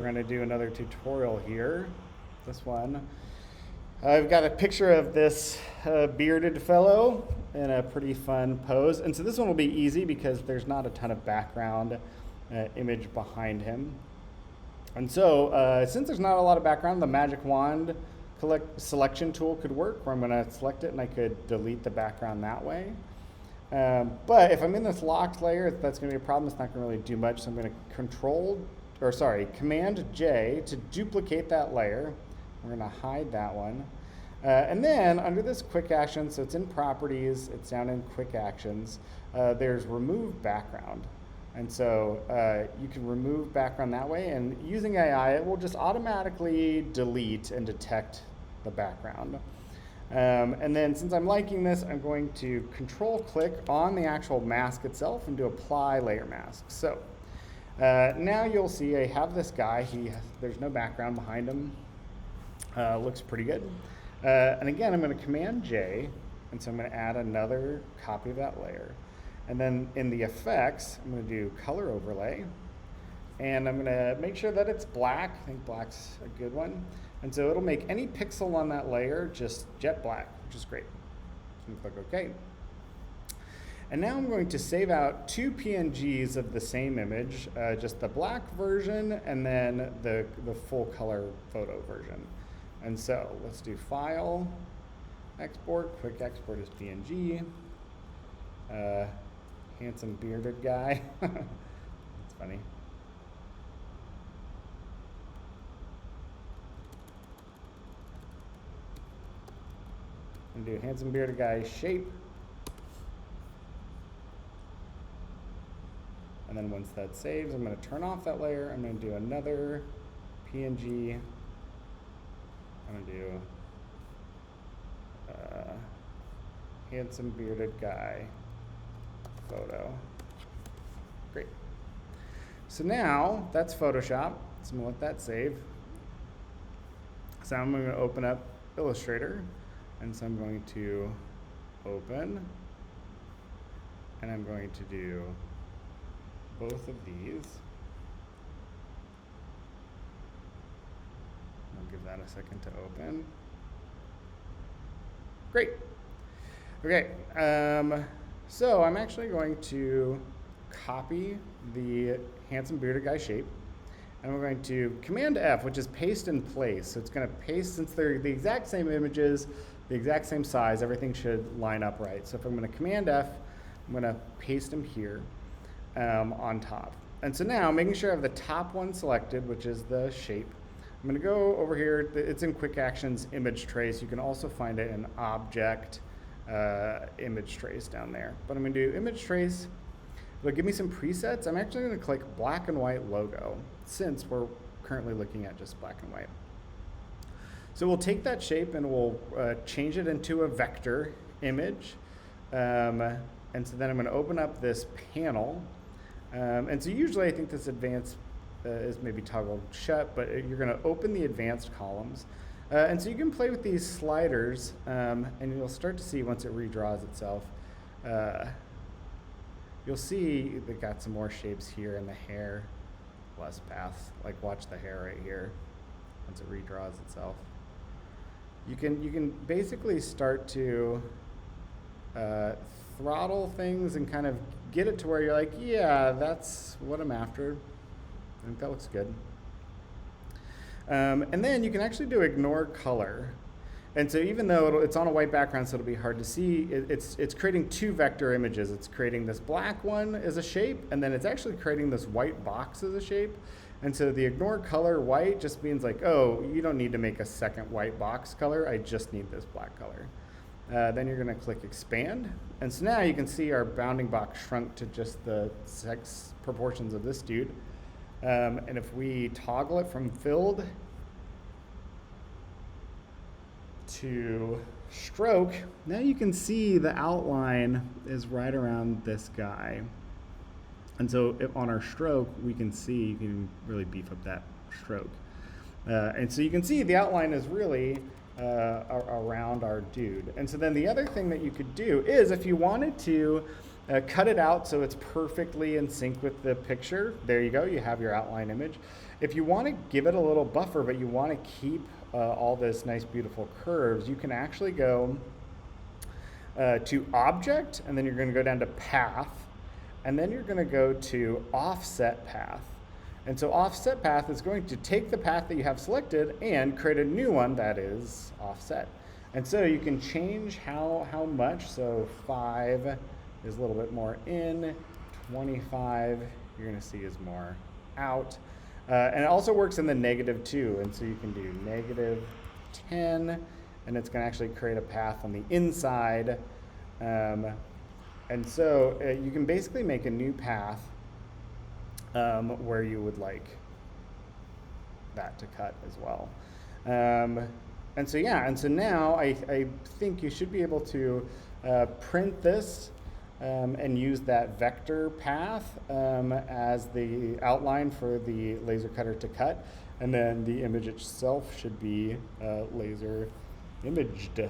We're going to do another tutorial here. This one. I've got a picture of this bearded fellow in a pretty fun pose. And so this one will be easy because there's not a ton of background image behind him. And so since there's not a lot of background, the magic wand selection tool could work, where I'm going to select it and I could delete the background that way. But if I'm in this locked layer, that's going to be a problem. It's not going to really do much. So I'm going to Command J to duplicate that layer. We're going to hide that one. And then under this quick action, so it's in properties, it's down in quick actions, there's remove background. And so you can remove background that way, and using AI, it will just automatically delete and detect the background. And then since I'm liking this, I'm going to control click on the actual mask itself and do apply layer mask. So now you'll see I have this guy, there's no background behind him. Looks pretty good. And again, I'm going to Command J, and so I'm going to add another copy of that layer. And then in the effects, I'm going to do color overlay, and I'm going to make sure that it's black. I think black's a good one. And so it'll make any pixel on that layer just jet black, which is great. So I'm going to click OK. And now I'm going to save out two PNGs of the same image, just the black version and then the full color photo version. And so let's do File, Export, Quick Export as PNG. Handsome bearded guy. That's funny. And do handsome bearded guy shape. And then once that saves, I'm going to turn off that layer. I'm going to do another PNG. I'm going to do handsome bearded guy photo. Great. So now that's Photoshop. So I'm going to let that save. So I'm going to open up Illustrator. And so I'm going to open. And I'm going to do both of these. I'll give that a second to open. Great. Okay, so I'm actually going to copy the handsome bearded guy shape, and we're going to Command F, which is paste in place. So it's going to paste, since they're the exact same images, the exact same size, everything should line up right. So if I'm going to Command F, I'm going to paste them here. On top. And so now, making sure I have the top one selected, which is the shape, I'm going to go over here. It's in Quick Actions Image Trace. You can also find it in Object Image Trace down there. But I'm going to do Image Trace. It'll give me some presets. I'm actually going to click black and white logo, since we're currently looking at just black and white. So we'll take that shape and we'll change it into a vector image. And so then I'm going to open up this panel. And so usually I think this advanced is maybe toggled shut, but you're going to open the advanced columns. And so you can play with these sliders, and you'll start to see once it redraws itself. You'll see they got some more shapes here in the hair, less paths. Like watch the hair right here once it redraws itself. You can basically start to throttle things and kind of get it to where you're like, yeah, that's what I'm after. I think that looks good. And then you can actually do ignore color. And so even though it's on a white background, so it'll be hard to see, it's creating two vector images. It's creating this black one as a shape, and then it's actually creating this white box as a shape. And so the ignore color white just means like, oh, you don't need to make a second white box color. I just need this black color. Then you're going to click expand. And so now you can see our bounding box shrunk to just the sex proportions of this dude. And if we toggle it from filled to stroke, now you can see the outline is right around this guy. And so on our stroke, we can see, you can really beef up that stroke. And so you can see the outline is really around our dude. And so then the other thing that you could do is if you wanted to cut it out so it's perfectly in sync with the picture. There you go, you have your outline image. If you want to give it a little buffer, but you want to keep all this nice, beautiful curves, you can actually go to Object, and then you're going to go down to Path, and then you're going to go to Offset Path. And so Offset Path is going to take the path that you have selected and create a new one that is offset. And so you can change how much. So 5 is a little bit more in, 25 you're going to see is more out. And it also works in the negative too. And so you can do -10, and it's going to actually create a path on the inside. And so you can basically make a new path where you would like that to cut as well. And so yeah, and so now I think you should be able to print this and use that vector path as the outline for the laser cutter to cut, and then the image itself should be laser imaged.